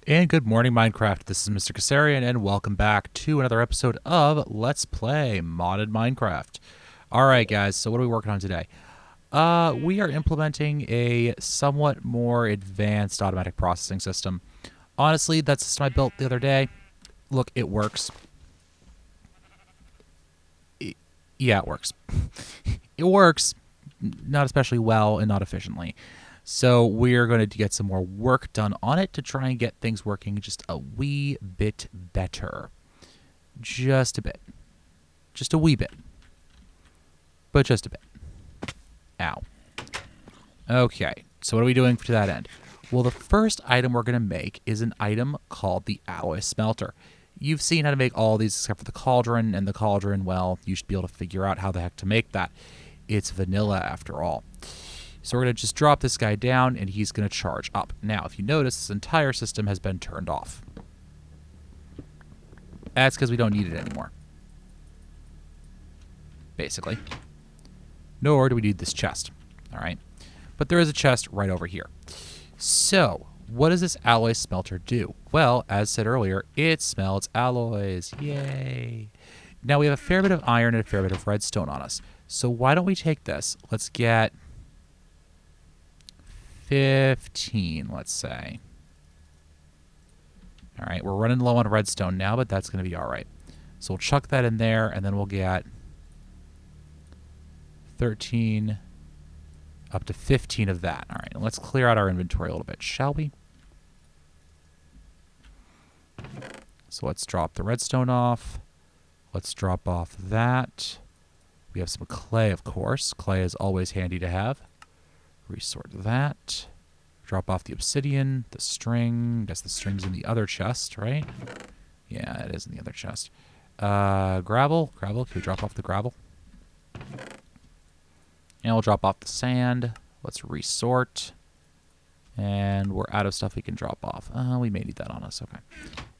And good morning, Minecraft. This is Mr. Kassarian, and welcome back to another episode of Let's Play Modded Minecraft. Alright, guys, so what are we working on today? We are implementing a somewhat more advanced automatic processing system. Honestly, that system I built the other day, look, it works. Yeah, it works. It works, not especially well and not efficiently. So we're going to get some more work done on it to try and get things working just a wee bit better. Just a bit. Just a wee bit. But just a bit. Ow. Okay, so what are we doing to that end? Well, the first item we're going to make is an item called the alloy smelter. You've seen how to make all these except for the cauldron, and the cauldron, well, you should be able to figure out how the heck to make that. It's vanilla after all. So we're going to just drop this guy down, and he's going to charge up. Now, if you notice, this entire system has been turned off. That's because we don't need it anymore. Basically. Nor do we need this chest. All right? But there is a chest right over here. So, what does this alloy smelter do? Well, as said earlier, it smelts alloys. Yay! Now, we have a fair bit of iron and a fair bit of redstone on us. So why don't we take this? Let's get 15, let's say. All right, we're running low on redstone now, but that's going to be all right. So we'll chuck that in there, and then we'll get 13 up to 15 of that. All right, and let's clear out our inventory a little bit, shall we? So let's drop the redstone off. Let's drop off that. We have some clay, of course. Clay is always handy to have. Resort that. Drop off the obsidian, the string. Guess the string's in the other chest, right? Yeah, it is in the other chest. Gravel. Gravel. Can we drop off the gravel? And we'll drop off the sand. Let's resort. And we're out of stuff we can drop off. We may need that on us. Okay.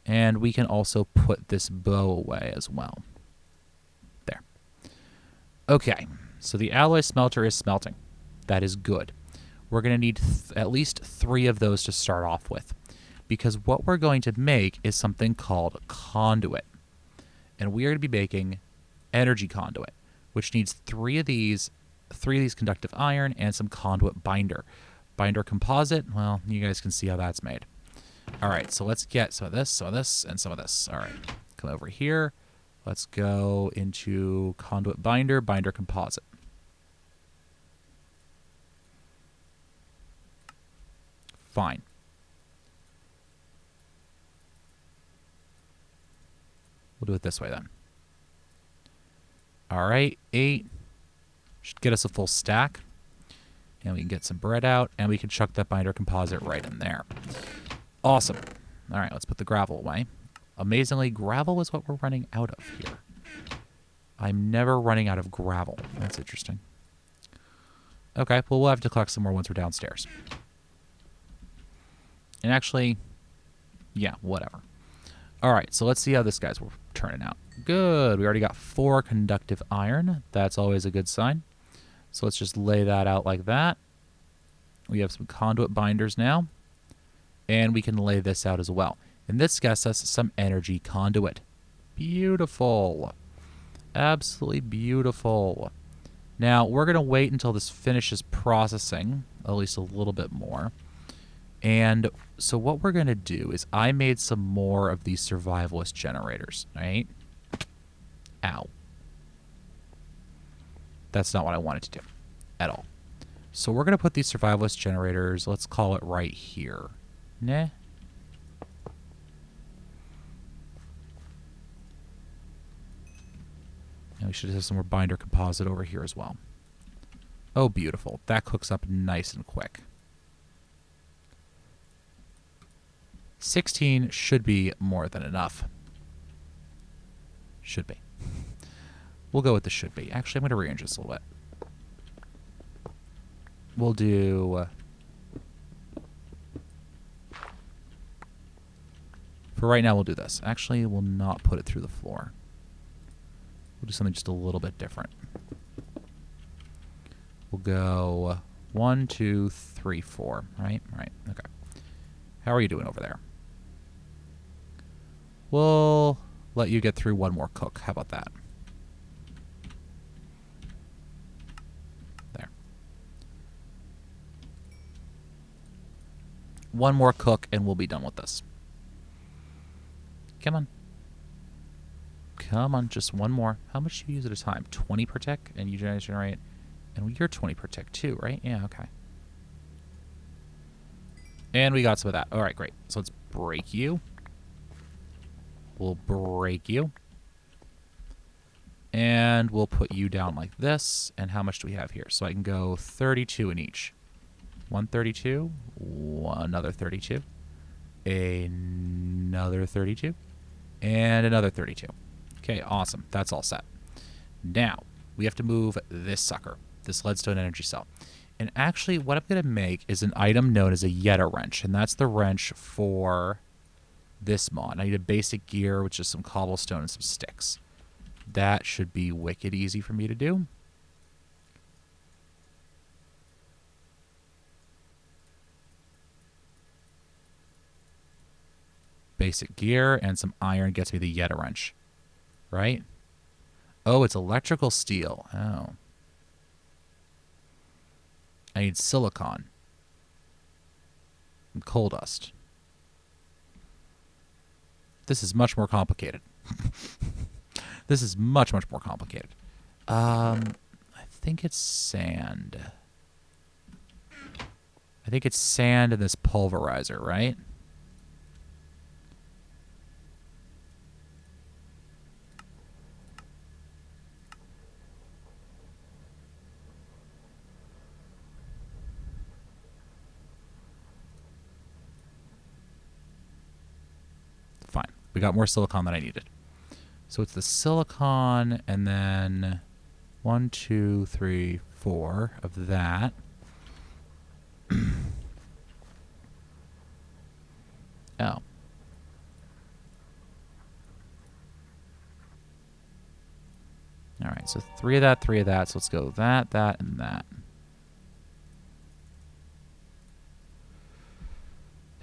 And we can also put this bow away as well. There. Okay. So the alloy smelter is smelting. That is good. We're going to need at least 3 of those to start off with, because what we're going to make is something called conduit. And we are going to be making energy conduit, which needs 3 of these conductive iron and some conduit binder. Binder composite, well, you guys can see how that's made. All right, so let's get some of this, and some of this. All right, come over here. Let's go into conduit binder, binder composite. Fine. We'll do it this way then. All right, 8. Should get us a full stack. And we can get some bread out, and we can chuck that binder composite right in there. Awesome. All right, let's put the gravel away. Amazingly, gravel is what we're running out of here. I'm never running out of gravel. That's interesting. Okay, well, we'll have to collect some more once we're downstairs. And actually, yeah, whatever. All right, so let's see how this guy's turning out. Good. We already got 4 conductive iron. That's always a good sign. So let's just lay that out like that. We have some conduit binders now. And we can lay this out as well. And this gets us some energy conduit. Beautiful. Absolutely beautiful. Now, we're going to wait until this finishes processing, at least a little bit more. And so what we're going to do is I made some more of these survivalist generators, right? Ow. That's not what I wanted to do at all. So we're going to put these survivalist generators, let's call it right here. Nah. And we should have some more binder composite over here as well. Oh, beautiful. That cooks up nice and quick. 16 should be more than enough. Should be. We'll go with the should be. Actually, I'm going to rearrange this a little bit. We'll do... for right now, we'll do this. Actually, we'll not put it through the floor. We'll do something just a little bit different. We'll go 1, 2, 3, 4. Right? Right. Okay. How are you doing over there? We'll let you get through one more cook. How about that? There. One more cook and we'll be done with this. Come on. Come on, just one more. How much do you use at a time? 20 per tick? And you generate... And you're 20 per tick too, right? Yeah, okay. And we got some of that. All right, great. So let's break you. We'll break you. And we'll put you down like this. And how much do we have here? So I can go 32 in each. 132. Another 32. Another 32. And another 32. Okay, awesome. That's all set. Now, we have to move this sucker, this leadstone energy cell. And actually, what I'm going to make is an item known as a Yeta wrench. And that's the wrench for this mod. I need a basic gear, which is some cobblestone and some sticks. That should be wicked easy for me to do. Basic gear and some iron gets me the Yeta wrench. Right? Oh, it's electrical steel. Oh. I need silicon. And coal dust. This is much more complicated. This is much, much more complicated. I think it's sand. I think it's sand in this pulverizer, right? Fine. We got more silicon than I needed. So it's the silicon and then 1, 2, 3, 4 of that. Oh. All right, so 3 of that, 3 of that. So let's go that, that, and that.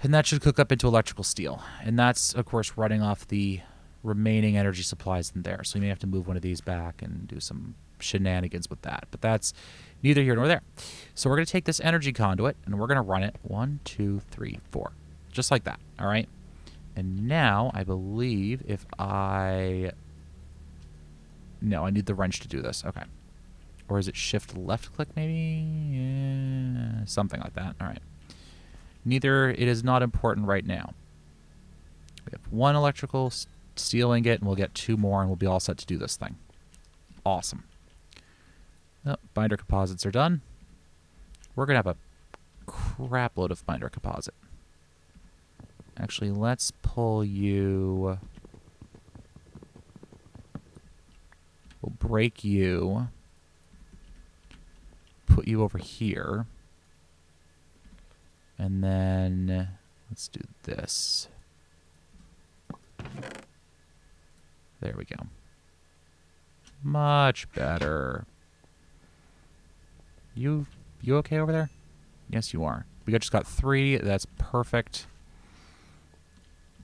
And that should cook up into electrical steel. And that's, of course, running off the remaining energy supplies in there. So you may have to move one of these back and do some shenanigans with that. But that's neither here nor there. So we're going to take this energy conduit and we're going to run it 1, 2, 3, 4. Just like that. All right. And now I believe if I... No, I need the wrench to do this. Okay. Or is it shift left click maybe? Yeah, something like that. All right. Neither, it is not important right now. We have 1 electrical steel ingot, and we'll get 2 more, and we'll be all set to do this thing. Awesome. Oh, binder composites are done. We're going to have a crap load of binder composite. Actually, let's pull you... We'll break you. Put you over here. And then let's do this. There we go. Much better. You okay over there? Yes, you are. We just got 3. That's perfect.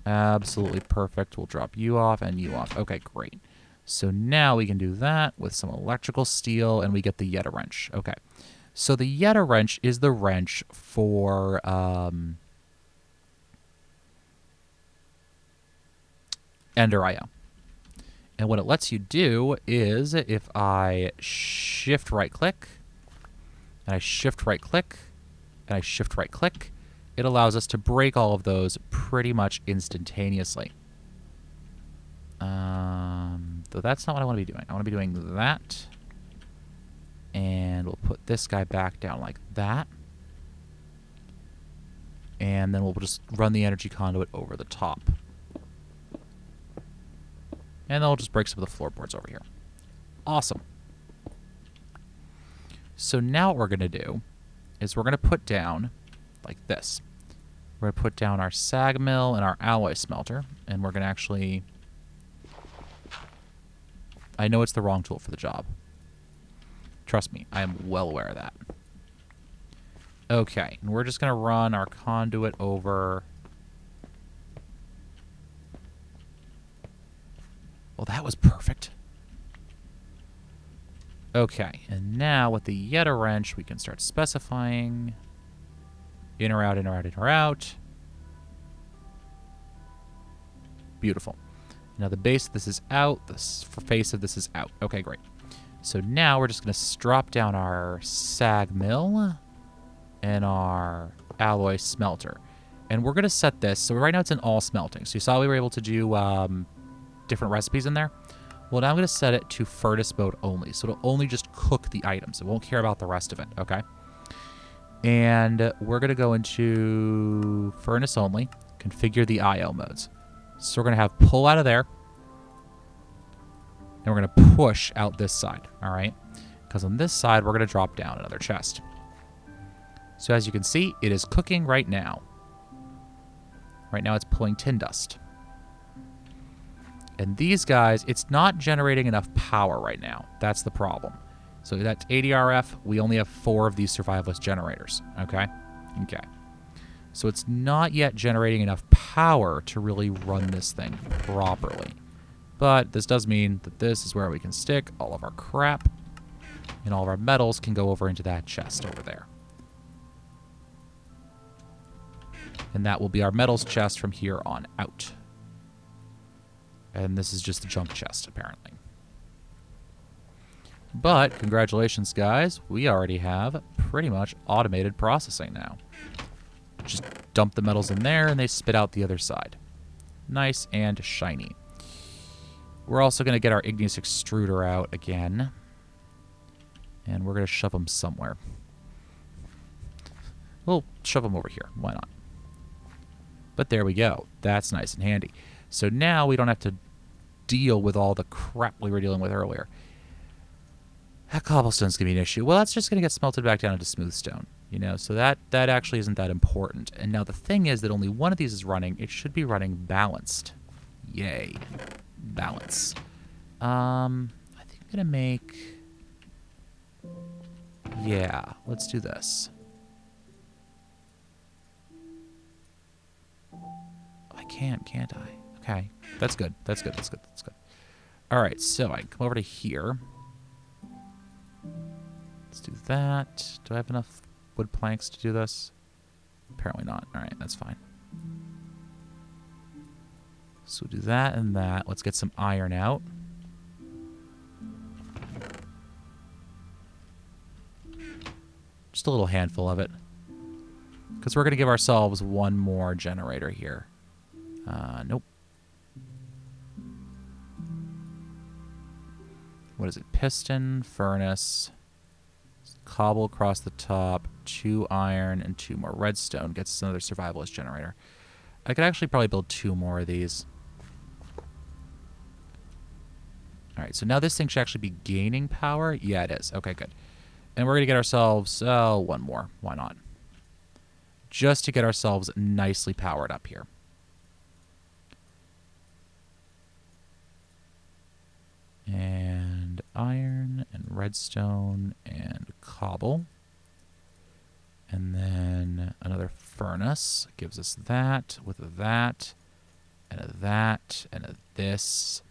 Absolutely perfect. We'll drop you off and you off. Okay, great. So now we can do that with some electrical steel and we get the Yeta wrench. Okay. So the Yeta wrench is the wrench for Ender IO. And what it lets you do is if I shift right click, and I shift right click, and I shift right click, it allows us to break all of those pretty much instantaneously. Though that's not what I want to be doing. I want to be doing that. And we'll put this guy back down like that. And then we'll just run the energy conduit over the top. And then we'll just break some of the floorboards over here. Awesome. So now what we're going to do is we're going to put down like this. We're going to put down our sag mill and our alloy smelter. And we're going to actually... I know it's the wrong tool for the job. Trust me, I am well aware of that. Okay, and we're just going to run our conduit over that was perfect. Okay, and now with the Yeta wrench, we can start specifying in or out, in or out, in or out. Beautiful. Now the base of this is out, the face of this is out. Okay, great. So now we're just going to drop down our sag mill and our alloy smelter. And we're going to set this, so right now it's in all smelting. So you saw we were able to do different recipes in there. Well, now I'm going to set it to furnace mode only. So it'll only just cook the items. It won't care about the rest of it, okay? And we're going to go into furnace only, configure the IO modes. So we're going to have pull out of there, and we're going to push out this side, all right? Because on this side, we're going to drop down another chest. So as you can see, it is cooking right now. Right now, it's pulling tin dust. And these guys, it's not generating enough power right now. That's the problem. So that's 80 RF. We only have 4 of these survivalist generators, okay? Okay. So it's not yet generating enough power to really run this thing properly. But this does mean that this is where we can stick all of our crap, and all of our metals can go over into that chest over there. And that will be our metals chest from here on out. And this is just the junk chest, apparently. But, congratulations, guys. We already have pretty much automated processing now. Just dump the metals in there, and they spit out the other side. Nice and shiny. We're also going to get our igneous extruder out again. And we're going to shove them somewhere. We'll shove them over here. Why not? But there we go. That's nice and handy. So now we don't have to deal with all the crap we were dealing with earlier. That cobblestone's going to be an issue. Well, that's just going to get smelted back down into smooth stone. You know, so that actually isn't that important. And now the thing is that only one of these is running. It should be running balanced. Yay. Balance. I think I'm going to make... Yeah, let's do this. I can't I? Okay, that's good. That's good. That's good. That's good. All right, so I can come over to here. Let's do that. Do I have enough wood planks to do this? Apparently not. All right, that's fine. So we'll do that and that. Let's get some iron out. Just a little handful of it. Because we're going to give ourselves one more generator here. Nope. What is it? Piston, furnace, cobble across the top, 2 iron, and 2 more redstone. Gets us another survivalist generator. I could actually probably build 2 more of these. Alright, so now this thing should actually be gaining power. Yeah, it is. Okay, good. And we're going to get ourselves, one more. Why not? Just to get ourselves nicely powered up here. And iron and redstone and cobble. And then another furnace gives us that with a that and a that and a this.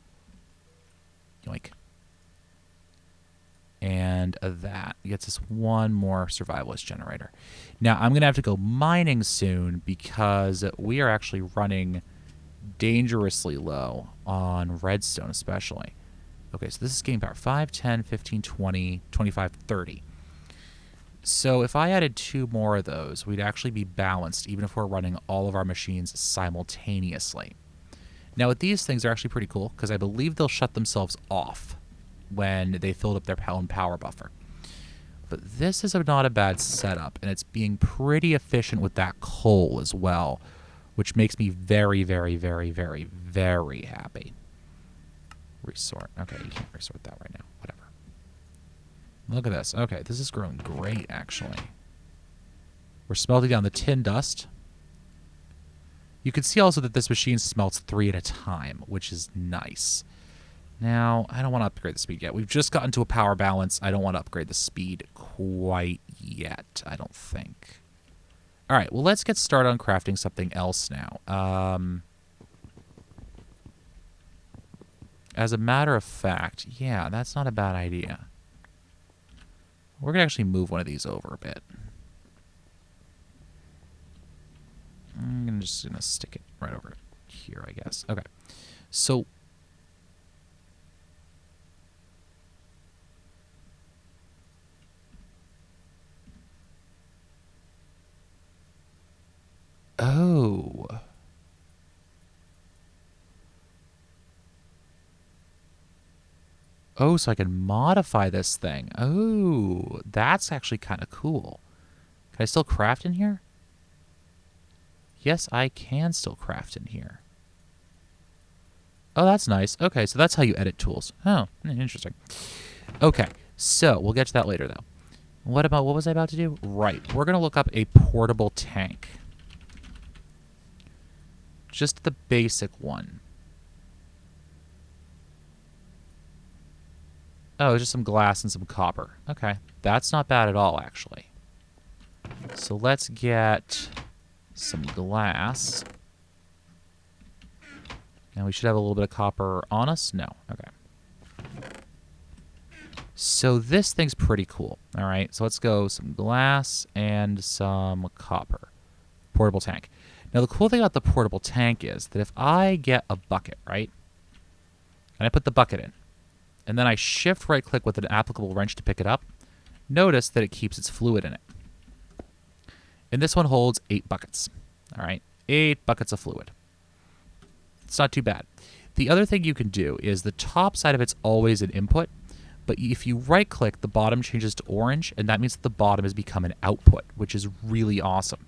Yoink. And a that gets us one more survivalist generator. Now I'm going to have to go mining soon because we are actually running dangerously low on redstone especially. Okay, so this is game power. 5, 10, 15, 20, 25, 30. So if I added 2 more of those, we'd actually be balanced even if we're running all of our machines simultaneously. Now with these things, they're actually pretty cool because I believe they'll shut themselves off when they filled up their own power buffer. But this is not a bad setup, and it's being pretty efficient with that coal as well, which makes me very, very, very, very, very happy. Resort. Okay, you can't resort that right now. Whatever. Look at this. Okay, this is growing great, actually. We're smelting down the tin dust. You can see also that this machine smelts 3 at a time, which is nice. Now, I don't want to upgrade the speed yet. We've just gotten to a power balance. I don't want to upgrade the speed quite yet, I don't think. All right, well, let's get started on crafting something else now. As a matter of fact, yeah, that's not a bad idea. We're going to actually move one of these over a bit. I'm just going to stick it right over here, I guess. Okay. So, oh. Oh, so I can modify this thing. Oh, that's actually kind of cool. Can I still craft in here? Yes, I can still craft in here. Oh, that's nice. Okay, so that's how you edit tools. Oh, interesting. Okay, so we'll get to that later, though. What was I about to do? Right, we're going to look up a portable tank. Just the basic one. Oh, just some glass and some copper. Okay, that's not bad at all, actually. So let's get some glass. And we should have a little bit of copper on us. No. Okay. So this thing's pretty cool. All right. So let's go some glass and some copper. Portable tank. Now, the cool thing about the portable tank is that if I get a bucket, right, and I put the bucket in, and then I shift right-click with an applicable wrench to pick it up, notice that it keeps its fluid in it. And this one holds 8 buckets. All right. 8 buckets of fluid. It's not too bad. The other thing you can do is the top side of it's always an input, but if you right-click, the bottom changes to orange, and that means that the bottom has become an output, which is really awesome.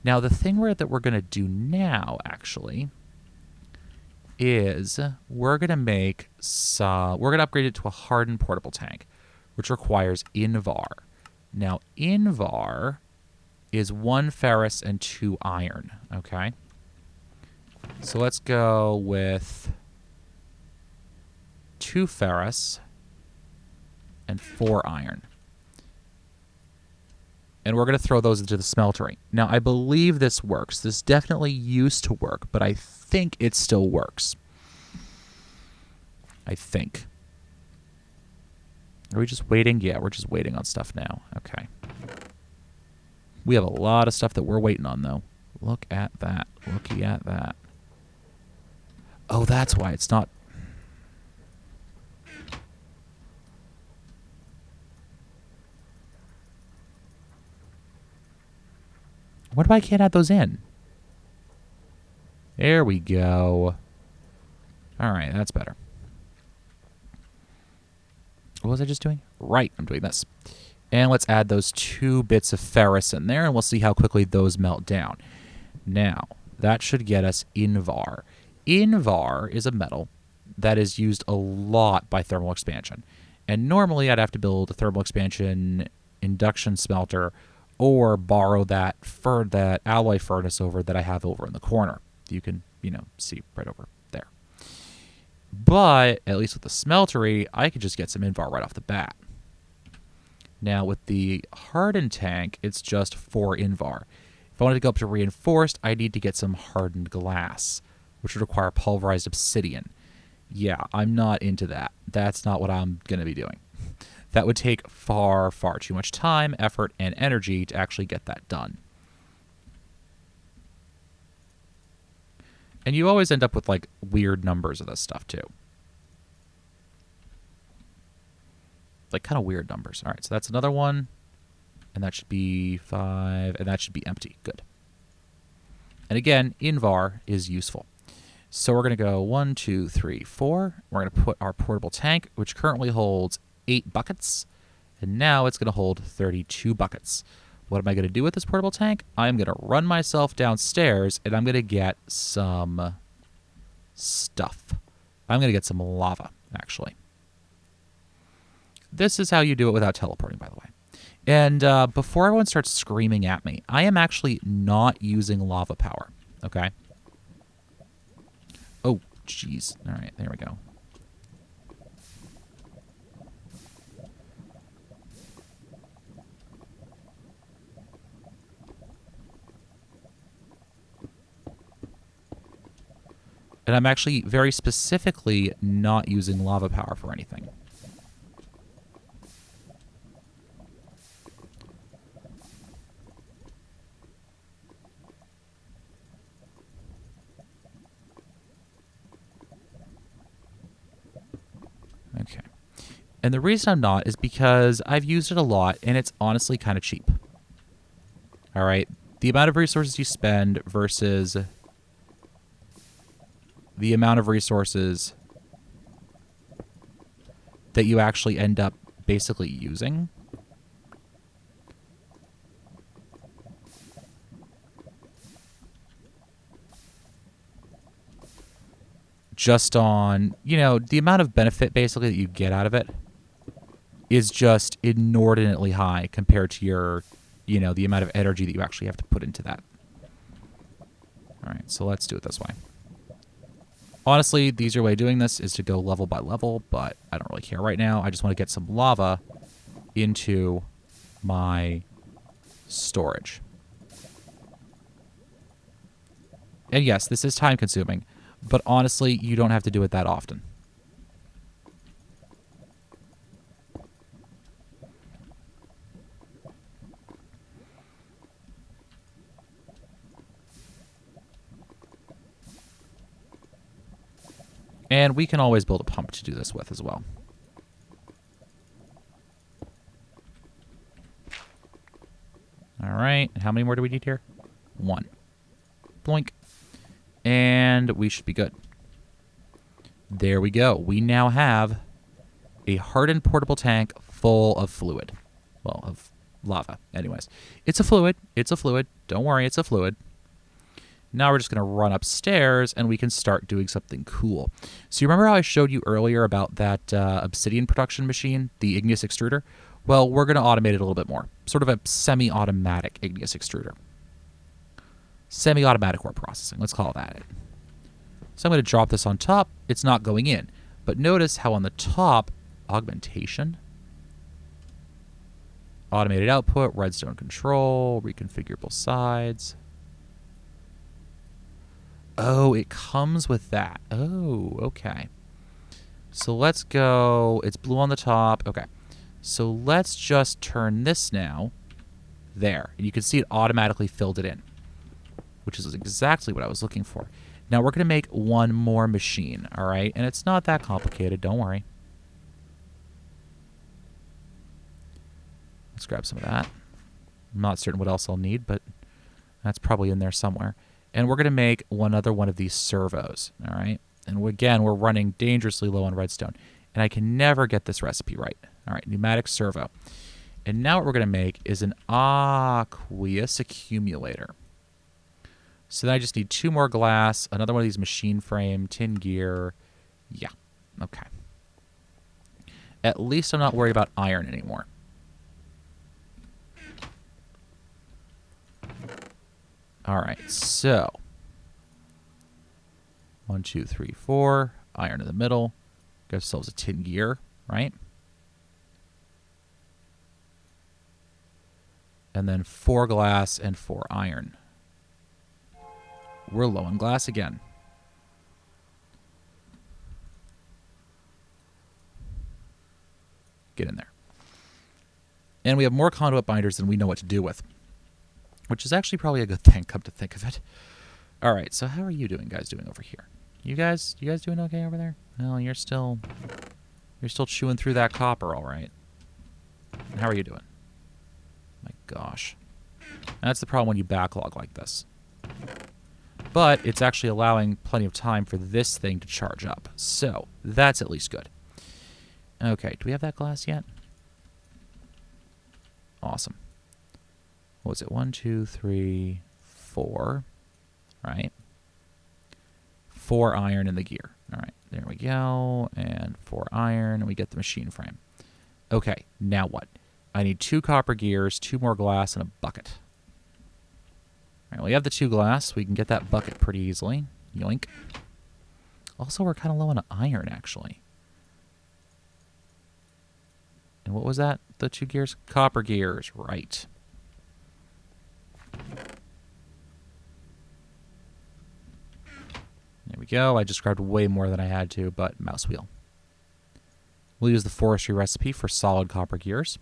Now, the thing that we're going to do now, actually, is we're going to upgrade it to a hardened portable tank, which requires Invar. Now, Invar is 1 ferrous and 2 iron, okay? So let's go with 2 ferrous and 4 iron. And we're going to throw those into the smeltery. Now, I believe this works. This definitely used to work, but I think it still works. I think. Are we just waiting? Yeah, we're just waiting on stuff now. Okay. We have a lot of stuff that we're waiting on, though. Look at that. Looky at that. Oh, that's why it's not... What if I can't add those in? There we go. All right, that's better. What was I just doing? Right, I'm doing this. And let's add those 2 bits of ferrous in there, and we'll see how quickly those melt down. Now, that should get us Invar. Invar is a metal that is used a lot by thermal expansion. And normally I'd have to build a thermal expansion induction smelter or borrow that alloy furnace over that I have over in the corner. You can, see right over there. But at least with the smeltery, I could just get some Invar right off the bat. Now with the hardened tank, it's just 4 Invar. If I wanted to go up to reinforced, I need to get some hardened glass, which would require pulverized obsidian. Yeah, I'm not into that. That's not what I'm going to be doing. That would take far, far too much time, effort, and energy to actually get that done. And you always end up with, like, weird numbers of this stuff, too. Like, kind of weird numbers. All right, so that's another one. And that should be 5, and that should be empty. Good. And again, Invar is useful. So we're going to go 1, 2, 3, 4. We're going to put our portable tank, which currently holds 8 buckets. And now it's going to hold 32 buckets. What am I going to do with this portable tank? I'm going to run myself downstairs, and I'm going to get some stuff. I'm going to get some lava, actually. This is how you do it without teleporting, by the way. And before everyone starts screaming at me, I am actually not using lava power, okay? Oh, jeez. All right, there we go. And I'm actually very specifically not using lava power for anything. Okay. And the reason I'm not is because I've used it a lot, and it's honestly kind of cheap. All right? The amount of resources you spend versus the amount of resources that you actually end up basically using. Just on, you know, the amount of benefit basically that you get out of it is just inordinately high compared to your, you know, the amount of energy that you actually have to put into that. All right, so let's do it this way. Honestly, the easier way of doing this is to go level by level, but I don't really care right now. I just want to get some lava into my storage. And yes, this is time consuming, but honestly, you don't have to do it that often. And we can always build a pump to do this with as well. All right. And how many more do we need here? 1. Bloink. And we should be good. There we go. We now have a hardened portable tank full of fluid. Well, of lava. Anyways, it's a fluid. It's a fluid. Don't worry, it's a fluid. Now we're just going to run upstairs, and we can start doing something cool. So you remember how I showed you earlier about that obsidian production machine, the igneous extruder? Well, we're going to automate it a little bit more. Sort of a semi-automatic igneous extruder. Semi-automatic ore processing. Let's call that it. So I'm going to drop this on top. It's not going in. But notice how on the top, augmentation, automated output, redstone control, reconfigurable sides. Oh, it comes with that. Oh, okay. So let's go. It's blue on the top. Okay. So let's just turn this now there. And you can see it automatically filled it in, which is exactly what I was looking for. Now we're going to make one more machine, all right? And it's not that complicated. Don't worry. Let's grab some of that. I'm not certain what else I'll need, but that's probably in there somewhere. And we're going to make another one of these servos, all right? And again, we're running dangerously low on redstone. And I can never get this recipe right. All right, pneumatic servo. And now what we're going to make is an aqueous accumulator. So then I just need 2 more glass, another one of these machine frame, tin gear. Yeah, okay. At least I'm not worried about iron anymore. All right, so 1, 2, 3, 4. Iron in the middle. Get ourselves a tin gear, right? And then 4 glass and 4 iron. We're low on glass again. Get in there. And we have more conduit binders than we know what to do with, which is actually probably a good thing, come to think of it. All right, so how are you guys doing over here? You guys doing okay over there? Well, you're still chewing through that copper, all right. And how are you doing? My gosh. That's the problem when you backlog like this. But it's actually allowing plenty of time for this thing to charge up. So that's at least good. Okay, do we have that glass yet? Awesome. What was it? 1, 2, 3, 4. Right? 4 iron in the gear. All right, there we go. And 4 iron, and we get the machine frame. Okay, now what? I need 2 copper gears, 2 more glass, and a bucket. All right, we have the 2 glass. We can get that bucket pretty easily. Yoink. Also, we're kind of low on iron, actually. And what was that? The 2 gears? Copper gears, right. There we go. I just grabbed way more than I had to, but mouse wheel. We'll use the forestry recipe for solid copper gears.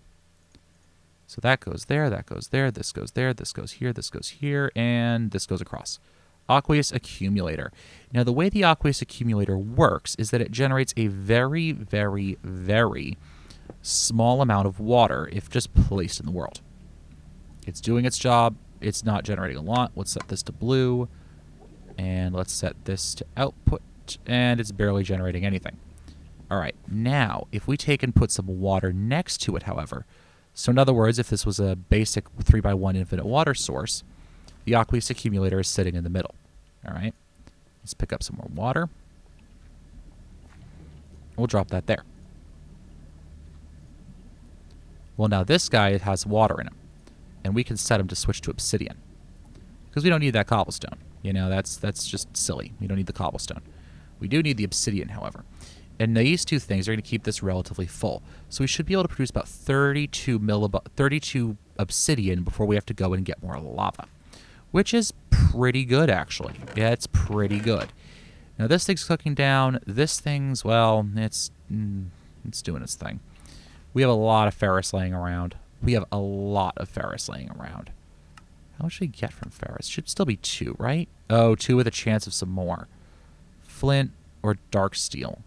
So that goes there, that goes there, this goes there, this goes here, and this goes across. Aqueous accumulator. Now, the way the aqueous accumulator works is that it generates a very, very, very small amount of water if just placed in the world. It's doing its job. It's not generating a lot. Let's set this to blue, and let's set this to output, and it's barely generating anything. All right, now, if we take and put some water next to it, however, so in other words, if this was a basic 3x1 infinite water source, the aqueous accumulator is sitting in the middle. All right, let's pick up some more water. We'll drop that there. Well, now this guy has water in him, and we can set him to switch to obsidian because we don't need that cobblestone. You know, that's just silly. We don't need the cobblestone. We do need the obsidian, however. And these two things are going to keep this relatively full. So we should be able to produce about 32 obsidian before we have to go and get more lava, which is pretty good, actually. Yeah, it's pretty good. Now, this thing's cooking down. This thing's, well, it's doing its thing. We have a lot of ferrous laying around. How much should we get from ferrous? Should still be 2, right? Oh, 2 with a chance of some more. Flint or dark steel.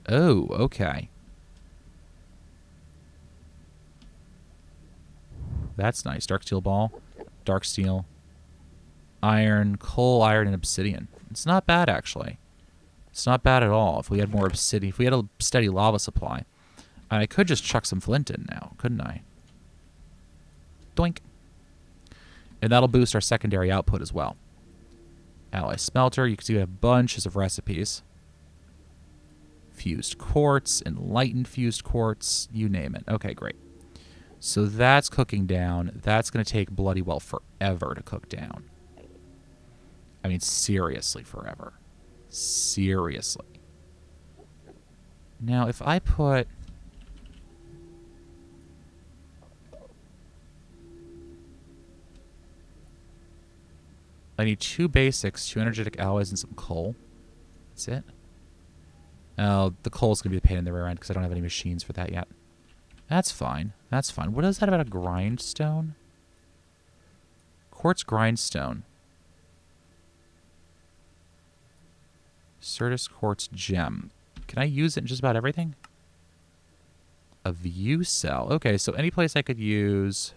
Oh, okay. That's nice. Dark steel ball, dark steel, iron, coal, iron, and obsidian. It's not bad, actually. It's not bad at all. If we had more obsidian, if we had a steady lava supply, I could just chuck some flint in now, couldn't I? Doink. And that'll boost our secondary output as well. Alloy smelter. You can see we have bunches of recipes. Fused quartz, enlightened fused quartz, you name it. Okay, great. So that's cooking down. That's going to take bloody well forever to cook down. I mean, seriously, forever. Seriously. Now, if I put... I need 2 basics, 2 energetic alloys, and some coal. That's it. Oh, the coal's going to be the pain in the rear end because I don't have any machines for that yet. That's fine. That's fine. What is that about a grindstone? Quartz grindstone. Certus quartz gem. Can I use it in just about everything? A view cell. Okay, so any place I could use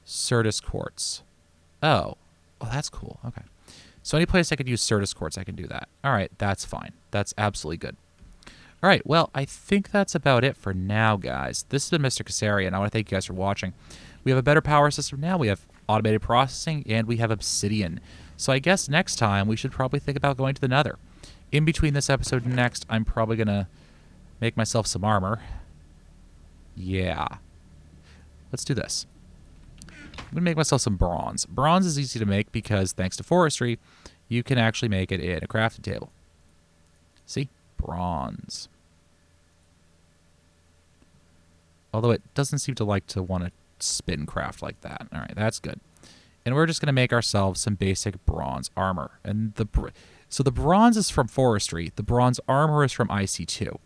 Certus quartz. Oh, that's cool. Okay. So any place I could use Certus quartz, I can do that. All right, that's fine. That's absolutely good. All right, well, I think that's about it for now, guys. This has been Mr. Kasarian. I want to thank you guys for watching. We have a better power system now. We have automated processing, and we have obsidian. So I guess next time we should probably think about going to the Nether. In between this episode and next, I'm probably going to make myself some armor. Yeah. Let's do this. I'm going to make myself some bronze. Bronze is easy to make because, thanks to forestry, you can actually make it in a crafting table. See? Bronze. Although it doesn't seem to like to want to spin craft like that. All right, that's good. And we're just going to make ourselves some basic bronze armor. And so the bronze is from forestry. The bronze armor is from IC2.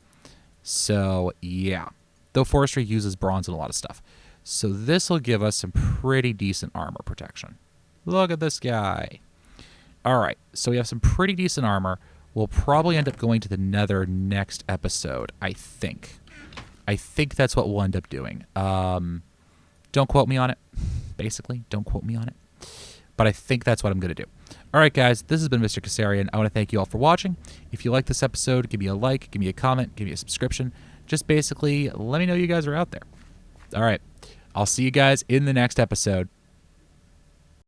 So, yeah. Though forestry uses bronze in a lot of stuff. So this will give us some pretty decent armor protection. Look at this guy. All right, so we have some pretty decent armor. We'll probably end up going to the Nether next episode, I think. I think that's what we'll end up doing. Don't quote me on it. Basically, don't quote me on it. But I think that's what I'm going to do. All right, guys, this has been Mr. Kasarian. I want to thank you all for watching. If you like this episode, give me a like, give me a comment, give me a subscription. Just basically let me know you guys are out there. All right. I'll see you guys in the next episode.